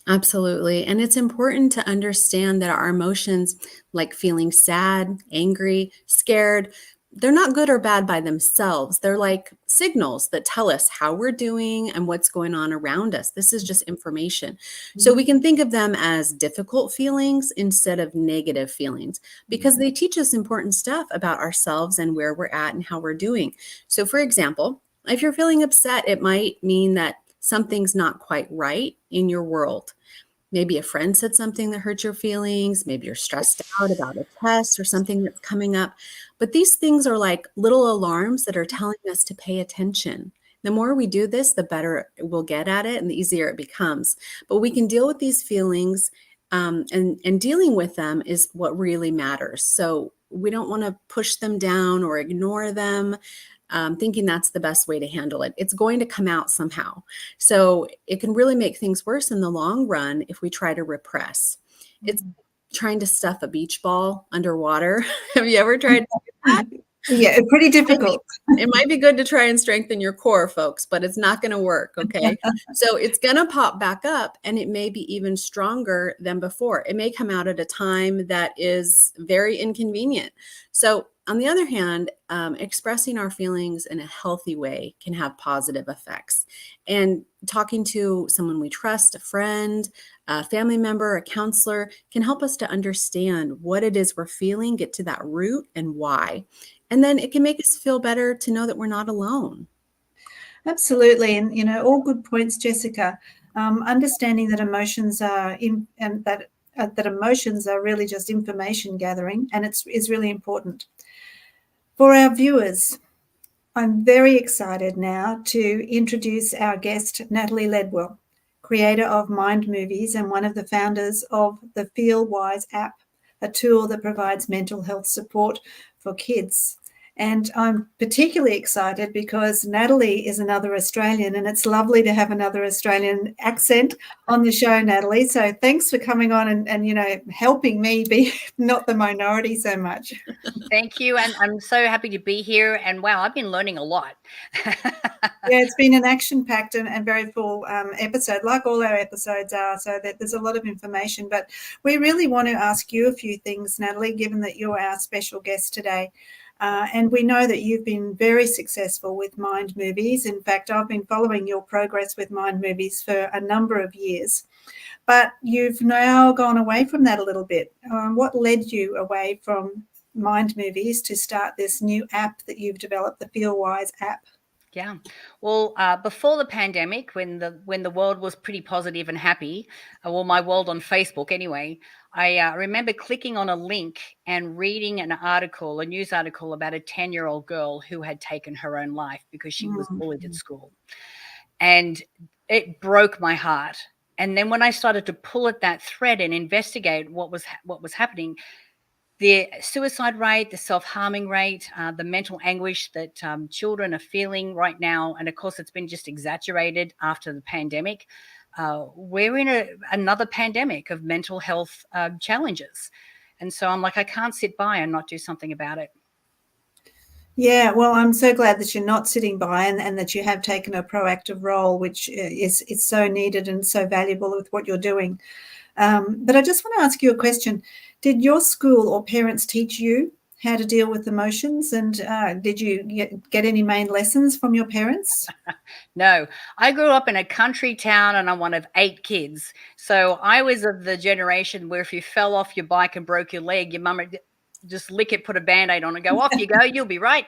Absolutely. And it's important to understand that our emotions, like feeling sad, angry, scared, they're not good or bad by themselves. They're like signals that tell us how we're doing and what's going on around us. This is just information. So we can think of them as difficult feelings instead of negative feelings, because they teach us important stuff about ourselves and where we're at and how we're doing. So for example, if you're feeling upset, it might mean that something's not quite right in your world. Maybe a friend said something that hurt your feelings. Maybe you're stressed out about a test or something that's coming up. But these things are like little alarms that are telling us to pay attention. The more we do this, the better we'll get at it and the easier it becomes. But we can deal with these feelings, and dealing with them is what really matters. So we don't want to push them down or ignore them, thinking that's the best way to handle it. It's going to come out somehow. So it can really make things worse in the long run if we try to repress. It's trying to stuff a beach ball underwater. Have you ever tried to do that? Yeah, pretty difficult. It might be good to try and strengthen your core, folks, but it's not going to work, okay? So it's going to pop back up, and it may be even stronger than before. It may come out at a time that is very inconvenient. So on the other hand, expressing our feelings in a healthy way can have positive effects. And talking to someone we trust, a friend, a family member, a counselor, can help us to understand what it is we're feeling, get to that root and why. And then it can make us feel better to know that we're not alone. Absolutely. And, you know, all good points, Jessica. Understanding that emotions are that emotions are really just information gathering, and it's really important. For our viewers, I'm very excited now to introduce our guest, Natalie Ledwell, creator of Mind Movies and one of the founders of the Feel Wise app, a tool that provides mental health support for kids. And I'm particularly excited because Natalie is another Australian, and it's lovely to have another Australian accent on the show, Natalie. So thanks for coming on and you know, helping me be not the minority so much. Thank you. And I'm so happy to be here. And wow, I've been learning a lot. Yeah, it's been an action-packed and very full episode, like all our episodes are, so that there's a lot of information. But we really want to ask you a few things, Natalie, given that you're our special guest today. And we know that you've been very successful with Mind Movies. In fact, I've been following your progress with Mind Movies for a number of years. But you've now gone away from that a little bit. What led you away from Mind Movies to start this new app that you've developed, the FeelWise app? Yeah. Well, before the pandemic, when the world was pretty positive and happy, well, my world on Facebook anyway, I remember clicking on a link and reading an article, a news article about a 10-year-old girl who had taken her own life because she was bullied at school. And it broke my heart. And then when I started to pull at that thread and investigate what was happening, the suicide rate, the self-harming rate, the mental anguish that children are feeling right now, and of course it's been just exaggerated after the pandemic. We're in another pandemic of mental health challenges. And so I'm like, I can't sit by and not do something about it. Yeah, well, I'm so glad that you're not sitting by and that you have taken a proactive role, which is so needed and so valuable with what you're doing. But I just want to ask you a question. Did your school or parents teach you how to deal with emotions? And did you get any main lessons from your parents? No, I grew up in a country town and I'm one of 8 kids. So I was of the generation where if you fell off your bike and broke your leg, your mum would just lick it, put a Band-Aid on and go, off you go, you'll be right.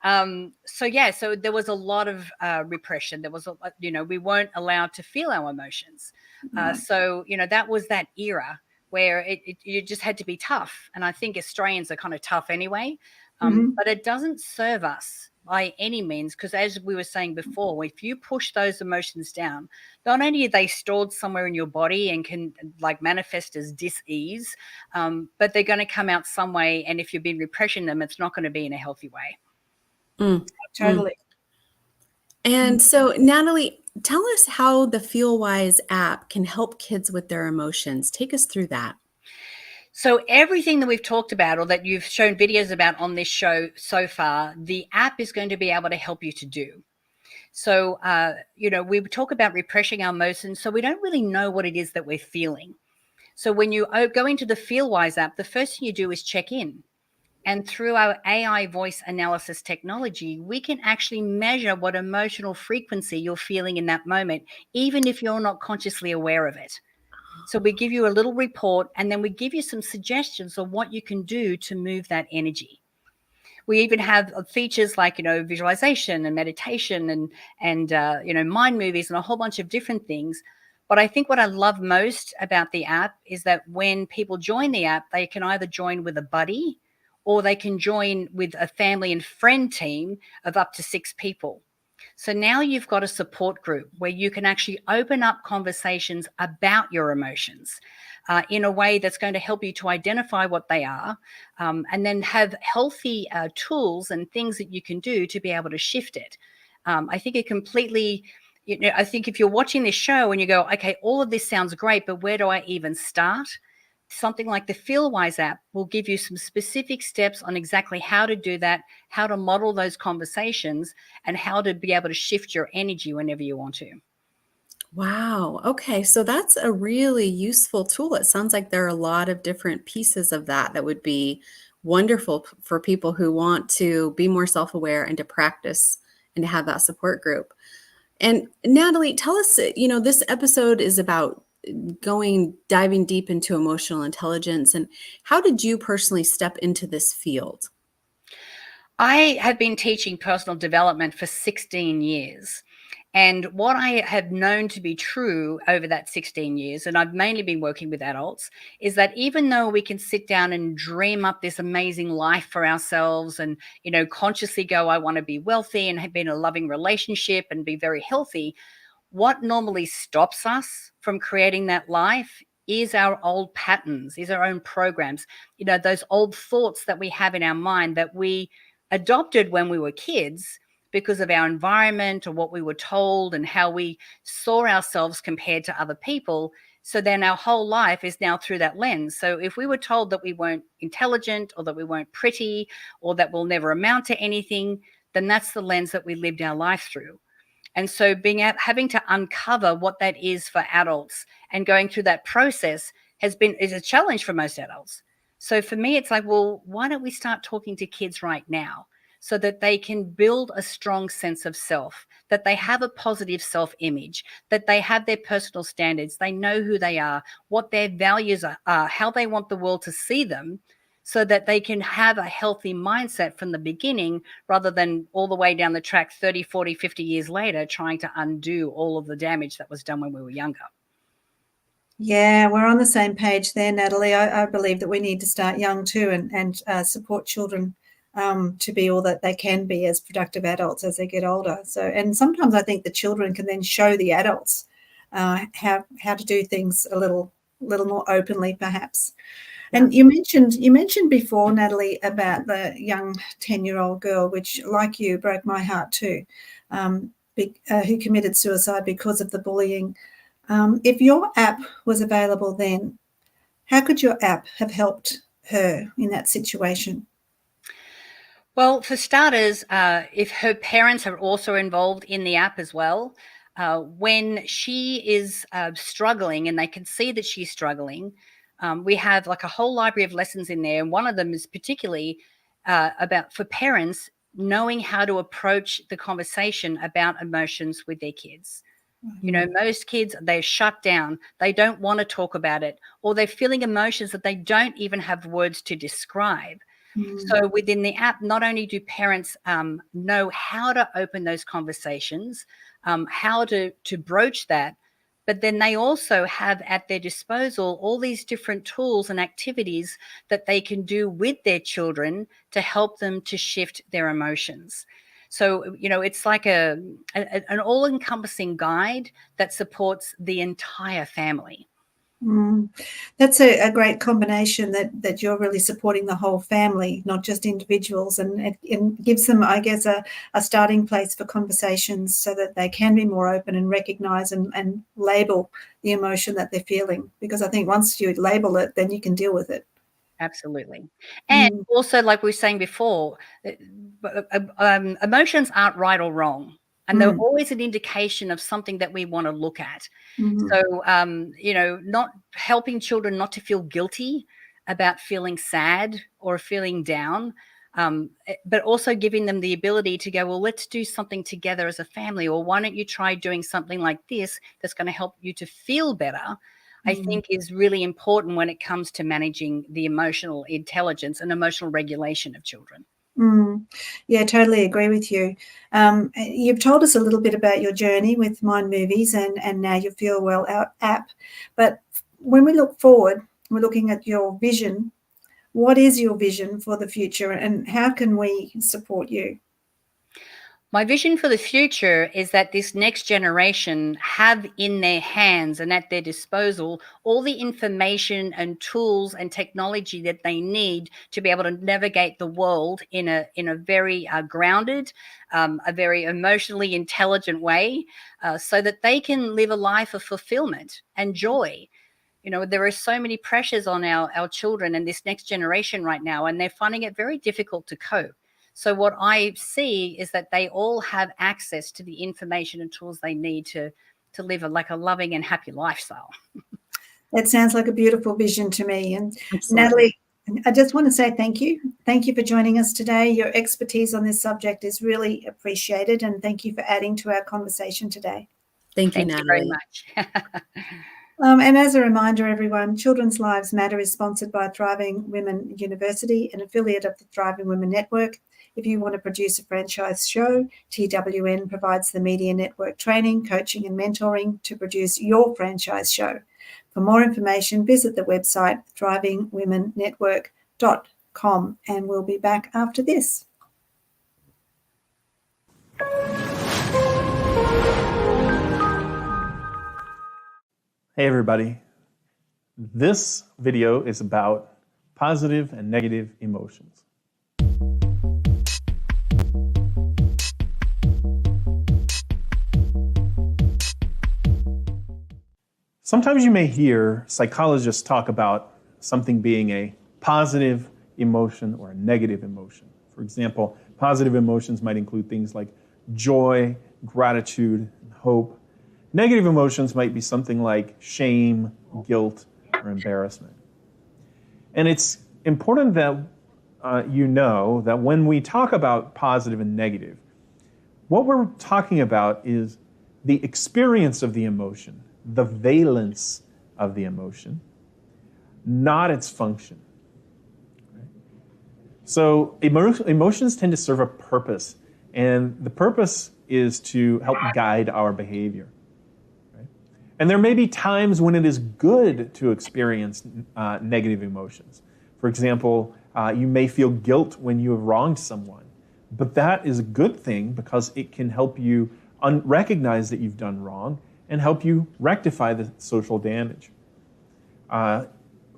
So there was a lot of repression. There was, we weren't allowed to feel our emotions. That was that era where you just had to be tough. And I think Australians are kind of tough anyway, but it doesn't serve us by any means, because as we were saying before, if you push those emotions down, not only are they stored somewhere in your body and can like manifest as dis-ease, but they're going to come out some way. And if you've been repressing them, it's not going to be in a healthy way. Totally. And so, Natalie, tell us how the FeelWise app can help kids with their emotions. Take us through that. So everything that we've talked about or that you've shown videos about on this show so far, the app is going to be able to help you to do. So, we talk about repressing our emotions, so we don't really know what it is that we're feeling. So when you go into the FeelWise app, the first thing you do is check in. And through our AI voice analysis technology, we can actually measure what emotional frequency you're feeling in that moment, even if you're not consciously aware of it. So we give you a little report and then we give you some suggestions on what you can do to move that energy. We even have features like, visualization and meditation and mind movies and a whole bunch of different things. But I think what I love most about the app is that when people join the app, they can either join with a buddy or they can join with a family and friend team of up to 6 people. So now you've got a support group where you can actually open up conversations about your emotions in a way that's going to help you to identify what they are, and then have healthy tools and things that you can do to be able to shift it. I think it completely, I think if you're watching this show and you go, okay, all of this sounds great, but where do I even start? Something like the FeelWise app will give you some specific steps on exactly how to do that, how to model those conversations, and how to be able to shift your energy whenever you want to. Wow. Okay. So that's a really useful tool. It sounds like there are a lot of different pieces of that would be wonderful for people who want to be more self-aware and to practice and to have that support group. And Natalie, tell us, this episode is about diving deep into emotional intelligence. And how did you personally step into this field? I have been teaching personal development for 16 years. And what I have known to be true over that 16 years, and I've mainly been working with adults, is that even though we can sit down and dream up this amazing life for ourselves and, consciously go, I want to be wealthy and be in a loving relationship and be very healthy, what normally stops us from creating that life is our old patterns, is our own programs, those old thoughts that we have in our mind that we adopted when we were kids because of our environment or what we were told and how we saw ourselves compared to other people. So then our whole life is now through that lens. So if we were told that we weren't intelligent or that we weren't pretty or that we'll never amount to anything, then that's the lens that we lived our life through. And so having to uncover what that is for adults and going through that process is a challenge for most adults. So for me, it's like, well, why don't we start talking to kids right now so that they can build a strong sense of self, that they have a positive self-image, that they have their personal standards, they know who they are, what their values are, how they want the world to see them, so that they can have a healthy mindset from the beginning rather than all the way down the track 30, 40, 50 years later trying to undo all of the damage that was done when we were younger. Yeah, we're on the same page there, Natalie. I believe that we need to start young too and support children to be all that they can be as productive adults as they get older. So, and sometimes I think the children can then show the adults how to do things a little more openly, perhaps. And you mentioned before, Natalie, about the young 10-year-old girl, which, like you, broke my heart too, who committed suicide because of the bullying. If your app was available then, how could your app have helped her in that situation? Well, for starters, if her parents are also involved in the app as well, when she is struggling and they can see that she's struggling, we have like a whole library of lessons in there. And one of them is particularly about for parents knowing how to approach the conversation about emotions with their kids. You know, most kids, they're shut down. They don't want to talk about it, or they're feeling emotions that they don't even have words to describe. So within the app, not only do parents know how to open those conversations, how to broach that, but then they also have at their disposal all these different tools and activities that they can do with their children to help them to shift their emotions. So, you know, it's like an all-encompassing guide that supports the entire family. That's a great combination that you're really supporting the whole family, not just individuals, and it gives them, I guess, a starting place for conversations so that they can be more open and recognize and label the emotion that they're feeling. Because I think once you label it, then you can deal with it. Absolutely. And also, like we were saying before, emotions aren't right or wrong. And they're always an indication of something that we want to look at. So, you know, not helping children not to feel guilty about feeling sad or feeling down, but also giving them the ability to go, well, let's do something together as a family, or why don't you try doing something like this that's going to help you to feel better, I think is really important when it comes to managing the emotional intelligence and emotional regulation of children. Yeah, totally agree with you. You've told us a little bit about your journey with Mind Movies and now your Feel Well app. But when we look forward, we're looking at your vision. What is your vision for the future and how can we support you? My vision for the future is that this next generation have in their hands and at their disposal all the information and tools and technology that they need to be able to navigate the world in a very grounded, a very emotionally intelligent way, so that they can live a life of fulfillment and joy. You know, there are so many pressures on our children and this next generation right now, and they're finding it very difficult to cope. So what I see is that they all have access to the information and tools they need to live a loving and happy lifestyle. That sounds like a beautiful vision to me. And Absolutely. Natalie, I just want to say thank you. Thank you for joining us today. Your expertise on this subject is really appreciated, and thank you for adding to our conversation today. Thank you, Thank you Natalie. very much. And as a reminder, everyone, Children's Lives Matter is sponsored by Thriving Women University, an affiliate of the Thriving Women Network. If you want to produce a franchise show, TWN provides the media network training, coaching and mentoring to produce your franchise show. For more information, visit the website thrivingwomennetwork.com, and we'll be back after this. Hey everybody, this video is about positive and negative emotions. Sometimes you may hear psychologists talk about something being a positive emotion or a negative emotion. For example, positive emotions might include things like joy, gratitude, and hope. Negative emotions might be something like shame, guilt, or embarrassment. And it's important that you know that when we talk about positive and negative, what we're talking about is the experience of the emotion, the valence of the emotion, not its function. Right? So emotions tend to serve a purpose, and the purpose is to help guide our behavior. Right? And there may be times when it is good to experience negative emotions. For example, you may feel guilt when you have wronged someone, but that is a good thing because it can help you recognize that you've done wrong and help you rectify the social damage.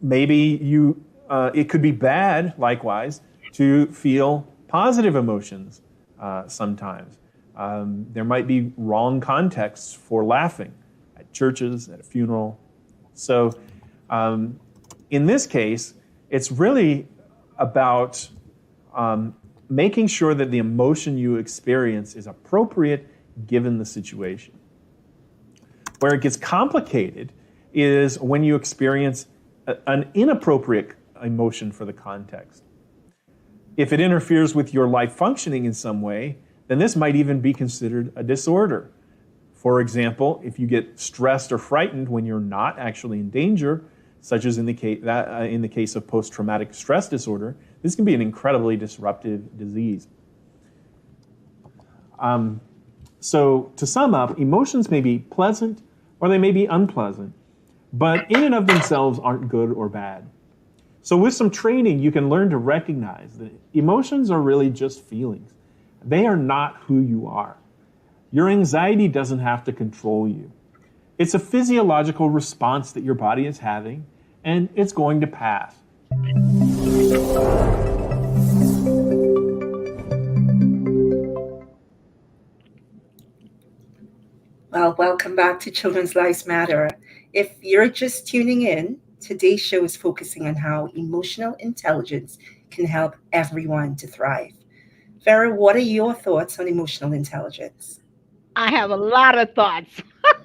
Maybe it could be bad, likewise, to feel positive emotions sometimes. There might be wrong contexts for laughing at churches, at a funeral. So in this case, it's really about making sure that the emotion you experience is appropriate given the situation. Where it gets complicated is when you experience an inappropriate emotion for the context. If it interferes with your life functioning in some way, then this might even be considered a disorder. For example, if you get stressed or frightened when you're not actually in danger, such as in the case of post-traumatic stress disorder, this can be an incredibly disruptive disease. So to sum up, emotions may be pleasant or they may be unpleasant, but in and of themselves aren't good or bad. So with some training, you can learn to recognize that emotions are really just feelings. They are not who you are. Your anxiety doesn't have to control you. It's a physiological response that your body is having, and it's going to pass. Well, welcome back to Children's Lives Matter. If you're just tuning in, today's show is focusing on how emotional intelligence can help everyone to thrive. Vera, what are your thoughts on emotional intelligence? I have a lot of thoughts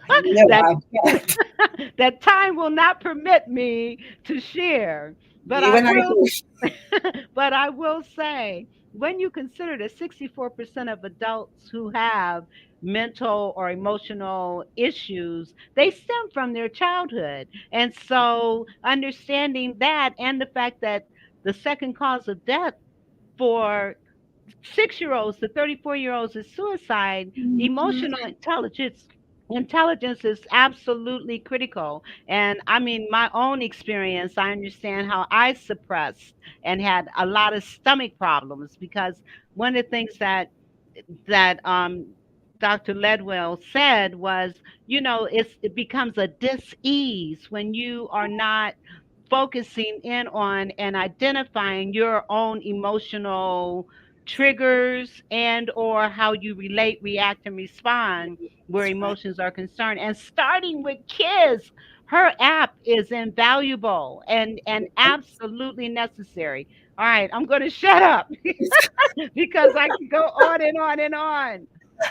No, that I can't. that time will not permit me to share. But You I and I will both. but I will say, when you consider that 64% of adults who have mental or emotional issues, they stem from their childhood. And so understanding that and the fact that the second cause of death for 6-year-olds to 34-year-olds is suicide, emotional intelligence is absolutely critical. And I mean, my own experience, I understand how I suppressed and had a lot of stomach problems because one of the things that Dr. Ledwell said was, it becomes a dis-ease when you are not focusing in on and identifying your own emotional triggers and or how you relate, react, and respond where emotions are concerned. And starting with kids, her app is invaluable and absolutely necessary. All right, I'm going to shut up because I can go on and on and on.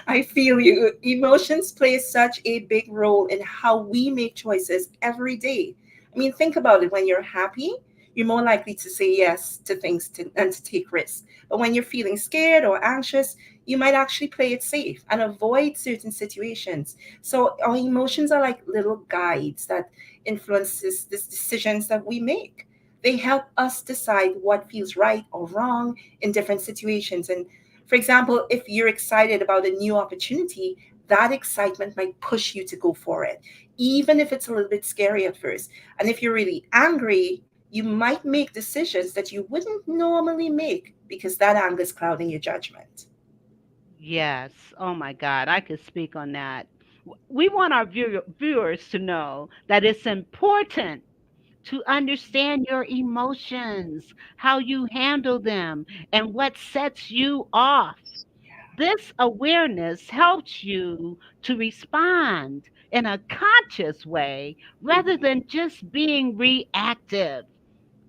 I feel you. Emotions play such a big role in how we make choices every day. I mean, think about it. When you're happy, you're more likely to say yes to things and to take risks. But when you're feeling scared or anxious, you might actually play it safe and avoid certain situations. So our emotions are like little guides that influences the decisions that we make. They help us decide what feels right or wrong in different situations. And for example, if you're excited about a new opportunity, that excitement might push you to go for it, even if it's a little bit scary at first. And if you're really angry, you might make decisions that you wouldn't normally make because that anger is clouding your judgment. Yes. Oh my God. I could speak on that. We want our viewers to know that it's important to understand your emotions, how you handle them, and what sets you off. This awareness helps you to respond in a conscious way rather than just being reactive.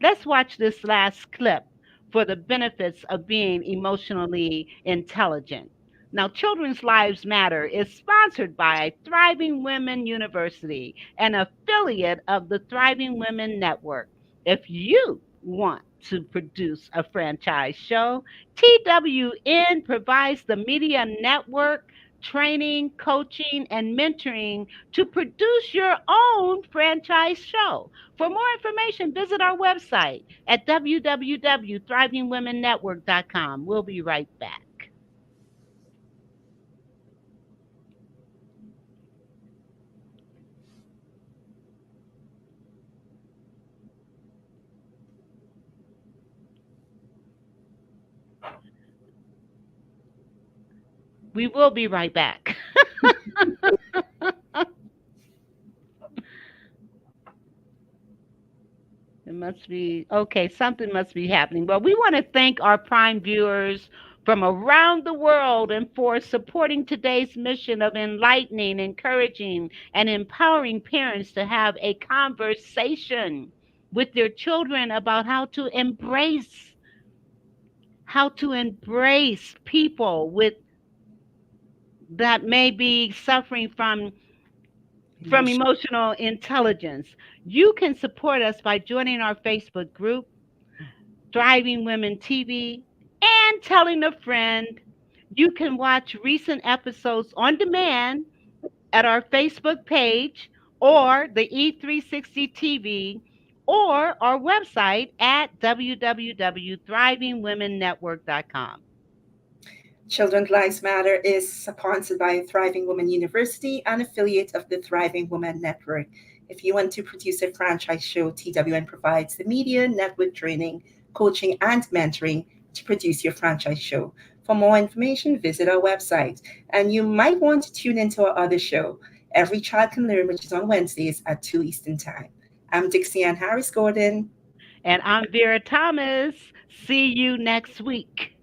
Let's watch this last clip for the benefits of being emotionally intelligent. Now, Children's Lives Matter is sponsored by Thriving Women University, an affiliate of the Thriving Women Network. If you want to produce a franchise show. TWN provides the media network, training, coaching, and mentoring to produce your own franchise show. For more information, visit our website at www.thrivingwomennetwork.com. We'll be right back. We will be right back. It must be okay. Something must be happening. Well, we want to thank our Prime viewers from around the world and for supporting today's mission of enlightening, encouraging, and empowering parents to have a conversation with their children about how to embrace people with that may be suffering from emotional intelligence. You can support us by joining our Facebook group, Thriving Women TV, and telling a friend. You can watch recent episodes on demand at our Facebook page or the E360 TV or our website at www.thrivingwomennetwork.com. Children's Lives Matter is sponsored by Thriving Women University, an affiliate of the Thriving Women Network. If you want to produce a franchise show, TWN provides the media, network training, coaching, and mentoring to produce your franchise show. For more information, visit our website. And you might want to tune into our other show, Every Child Can Learn, which is on Wednesdays at 2 Eastern Time. I'm Dixie Ann Harris Gordon. And I'm Vera Thomas. See you next week.